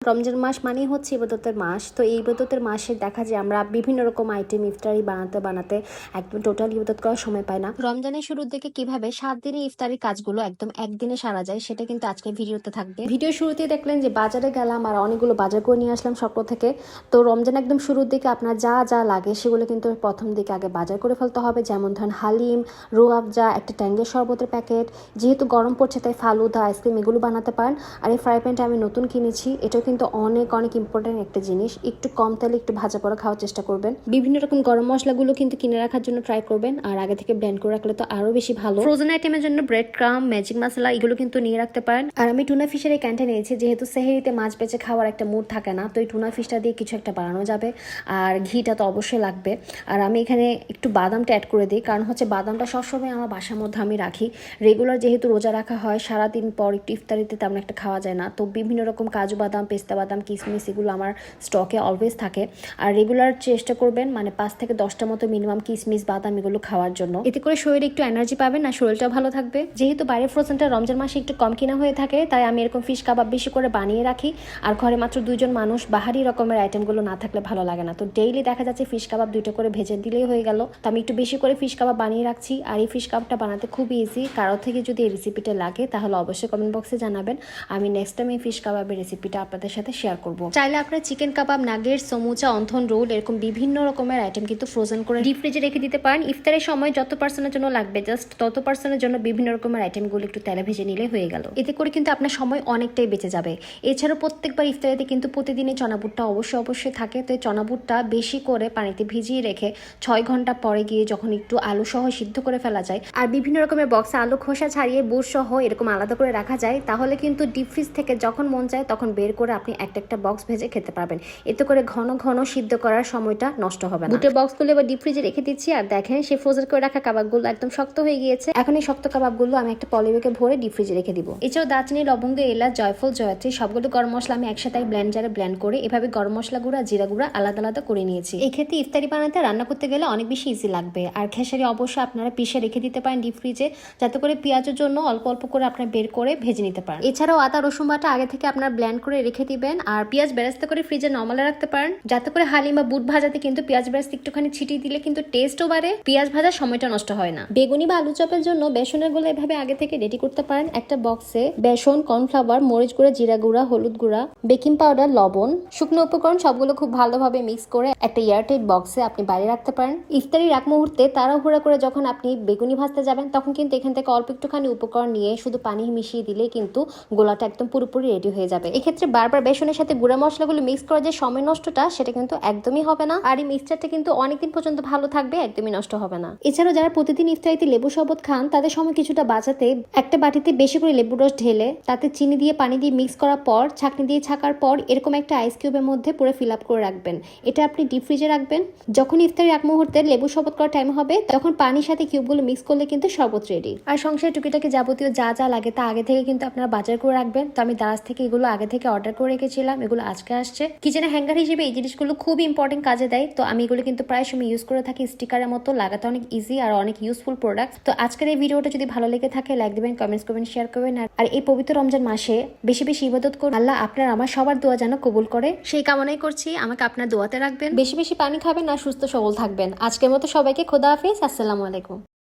রমজান মাস মানেই হচ্ছে ইবাদতের মাস। তো এই ইবাদতের মাসে দেখা যায় আমরা বিভিন্ন রকম আইটেম ইফতারি বানাতে বানাতে একদম টোটাল ইবাদত করার সময় পাই না। রমজানের শুরুর দিকে কিভাবে 7 দিনে ইফতারির কাজগুলো একদম একদিনে সারা যায় সেটা কিন্তু আজকে ভিডিওতে থাকবে। ভিডিও শুরুতে দেখলেন যে বাজারে গেলাম আর অনেকগুলো বাজার করে নিয়ে আসলাম স্বপ্ন থেকে। তো রমজান একদম শুরুর দিকে আপনার যা যা লাগে সেগুলো কিন্তু প্রথম দিকে আগে বাজার করে ফেলতে হবে। যেমন ধরেন হালিম, রুয়াবজা, একটা ট্যাঙ্গের শরবতের প্যাকেট, যেহেতু গরম পড়ছে তাই ফালুদা, আইসক্রিম এগুলো বানাতে পারেন। আর এই ফ্রাই প্যানটা আমি নতুন কিনেছি, এটাও কিন্তু অনেক অনেক ইম্পর্টেন্ট একটা জিনিস। একটু কম তেলে একটু ভাজা পড়া খাওয়ার চেষ্টা করবেন। বিভিন্ন রকম গরম মশলাগুলো কিন্তু কিনে রাখার জন্য ট্রাই করবেন, আর আগে থেকে ব্লেন্ড করে রাখলে তো আরো বেশি ভালো। ফ্রোজেন আইটেমের জন্য ব্রেড ক্রাম, ম্যাজিক মশলা এগুলো কিন্তু নিয়ে রাখতে পারেন। আর আমি টুনা ফিশের এই ক্যানটা নিয়েছি, যেহেতু সেহেরিতে মাছ বেচে খাওয়ার একটা মুড থাকে না, তো এই টুনা ফিশটা দিয়ে কিছু একটা বানানো যাবে। আর ঘিটা তো অবশ্যই লাগবে। আর আমি এখানে একটু বাদামটা অ্যাড করে দিই, কারণ হচ্ছে বাদামটা সবসময় আমার বাসার মধ্যে আমি রাখি। রেগুলার যেহেতু রোজা রাখা হয়, সারাদিন পর একটু ইফতারিতে তেমন একটা খাওয়া যায় না, তো বিভিন্ন রকম কাজু বাদাম, পেস্তা বাদাম, কিশমিশ এগুলো আমার স্টকে অলওয়েজ থাকে। আর রেগুলার চেষ্টা করবেন মানে 5 থেকে 10টা মতো মিনিমাম কিশমিশ বাদাম এগুলো খাওয়ার জন্য। এতে করে শরীরে একটু এনার্জি পাবেন আর শরীরটাও ভালো থাকবে। যেহেতু বাইরে ফ্রোজেনটা রমজান মাসে একটু কম কিনা হয়ে থাকে, তাই আমি এরকম ফিশ কাবাব বেশি করে বানিয়ে রাখি। আর ঘরে মাত্র 2জন মানুষ, বাহারি রকমের আইটেমগুলো না থাকলে ভালো লাগে না। তো ডেইলি দেখা যাচ্ছে ফিশ কাবাব 2টা করে ভেজে দিলেই হয়ে গেল। তো আমি একটু বেশি করে ফিশ কাবাব বানিয়ে রাখছি। আর এই ফিশ কাবাবটা বানাতে খুবই ইজি। কারো থেকে যদি এই রেসিপিটা লাগে তাহলে অবশ্যই কমেন্ট বক্সে জানাবেন। আমি নেক্সট টাইম এই ফিশ কাবাবের রেসিপিটা আপনাদের সাথে শেয়ার করব। চাইলে আপনারা চিকেন কাবাব, নাগেটস, সমুচা, অন্থন রোল এরকম বিভিন্ন রকমের আইটেম কিন্তু ফ্রোজেন করে ডিপ ফ্রিজে রেখে দিতে পারেন। ইফতারের সময় যত পার্সনের জন্য লাগবে জাস্ট তত পার্সনের জন্য বিভিন্ন রকমের আইটেমগুলো একটু তেলে ভেজে নিলে হয়ে গেল। এতে করে কিন্তু আপনার সময় অনেকটাই বেঁচে যাবে। এছাড়াও প্রত্যেকবার ইফতারিতে কিন্তু প্রতিদিনই চনাবুটটা অবশ্যই থাকে। তো এই চনাবুটটা বেশি করে পানিতে ভিজিয়ে রেখে 6 ঘন্টা পরে গিয়ে যখন একটু আলু সহ সিদ্ধ করে ফেলা যায়, আর বিভিন্ন রকমের বক্সে আলু খোসা ছাড়িয়ে বুট সহ এরকম আলাদা করে রাখা যায়, তাহলে কিন্তু ডিপ ফ্রিজ থেকে যখন মন চায় তখন বের করে আপনি একটা একটা বক্স ভেজে খেতে পারবেন। এতে করে ঘন ঘন সিদ্ধ করার সময়টা নষ্ট হবে না। বুটের বক্সগুলো এবার ডিপ ফ্রিজে রেখে দিচ্ছি। আর দেখেন সেই ফ্রোজেন করে রাখা কাবাবগুলো একদম শক্ত হয়ে গিয়েছে। এখন এই শক্ত কাবাবগুলো আমি একটা পলিব্যাগে ভরে ডিপ ফ্রিজে রেখে দিব। এছাড়াও দারচিনি, লবঙ্গ, এলাচ, জয়ফল, জয়ত্রী সবগুলো গরম মশলা আমি একসাথে ব্লেন্ডারে ব্লেন্ড করে এভাবে গরম মশলা গুঁড়া, জিরা গুঁড়া আলাদা আলাদা করে নিয়েছি। এই ক্ষেত্রে ইফতারি বানাতে, রান্না করতে গেলে অনেক বেশি ইজি লাগবে। আর খেসারি অবশ্যই আপনারা পিষে রেখে দিতে পারেন ডিপ ফ্রিজে, যাতে করে পেঁয়াজের জন্য অল্প অল্প করে আপনারা বের করে ভেজে নিতে পারেন। এছাড়াও আদা রসুন বাটা আগে থেকে আপনারা ব্লেন্ড করে রেখে দিবেন। আর পেঁয়াজ বেরেস্তা করে ফ্রিজে নরমালে রাখতে পারেন, যাতে করে হালিম বা বুট ভাজাতে কিন্তু পেঁয়াজ বেরেস্তা একটুখানি ছিটিয়ে দিলে কিন্তু টেস্টও বাড়ে, পেঁয়াজ ভাজার সময়টা নষ্ট হয় না। বেগুনি বা আলু চপের জন্য বেসনের গুলো এভাবে আগে থেকে রেডি করতে পারেন। একটা বক্সে বেসন, কর্নফ্লাওয়ার, মরিচ গুঁড়া, জিরা গুঁড়া, হলুদ গুঁড়া, বেকিং পাউডার, লবণ, শুকনো উপকরণ সবগুলো খুব ভালোভাবে মিক্স করে একটা এয়ারটাইট বক্সে আপনি বাইরে রাখতে পারেন। ইফতারির এক মুহূর্তে তাড়াহুড়া করে যখন আপনি বেগুনি ভাজতে যাবেন, তখন কিন্তু এখান থেকে অল্প একটুখানি উপকরণ নিয়ে শুধু পানি মিশিয়ে দিলে কিন্তু গোলাটা একদম পুরোপুরি রেডি হয়ে যাবে। এক্ষেত্রে বারবার বেসনের সাথে গুঁড়া মশলাগুলো মিক্স করা যে সময় নষ্টটা, সেটা কিন্তু একদমই হবে না। আর এই মিক্সচারটা কিন্তু অনেকদিন পর্যন্ত ভালো থাকবে, একদমই নষ্ট হবে না। এছাড়াও যারা প্রতিদিন ইফতারিতে লেবু শরবত খান, তাদের সময় কিছুটা বাঁচাতে একটা বাটিতে বেশি করে লেবু রস ঢেলে তাতে চিনি দিয়ে পানি দিয়ে মিক্স করার পর ছাঁকনি দিয়ে ছাকার পর এরকম একটা আইস কিউবের মধ্যে পুরো ফিল আপ করে রাখবেন। এটা আপনি ডিপ ফ্রিজে রাখবেন। যখন ইফতারের এক মুহূর্তে লেবু শরবত করার টাইম হবে, তখন পানির সাথে কিউবগুলো মিক্স করলে কিন্তু শরবত রেডি। আর সংসারের টুকিটাকি যাবতীয় যা যা লাগে তা আগে থেকে কিন্তু আপনারা বাজার করে রাখবেন। তো আমি দারাজ থেকে এগুলো আগে থেকে অর্ডার করে রেখেছিলাম, এগুলো আজকে আসছে। কিচেনে হ্যাঙ্গার হিসেবে এই জিনিসগুলো খুবই ইম্পর্টেন্ট কাজে দেয়। তো আমি এগুলো কিন্তু প্রায় সময় ইউজ করে থাকি, স্টিকারের মতো লাগাতে অনেক ইজি আর অনেক ইউজফুল প্রোডাক্ট। তো আজকের এই ভিডিওটা যদি ভালো লেগে থাকে লাইক দিবেন, কমেন্টস করবেন, শেয়ার করবেন। আর এই পবিত্র রমজান মাসে বেশি বেশি ইবাদত করুন। আল্লাহ আপনার আমার সবার দোয়া যেন কবুল করে, সেই কামনাই করছি। আমাকে আপনার দোয়াতে রাখবেন, বেশি বেশি পানি খাবেন আর সুস্থ সবল থাকবেন। আজকের মতো সবাইকে খোদা হাফেজ, আসসালামু আলাইকুম।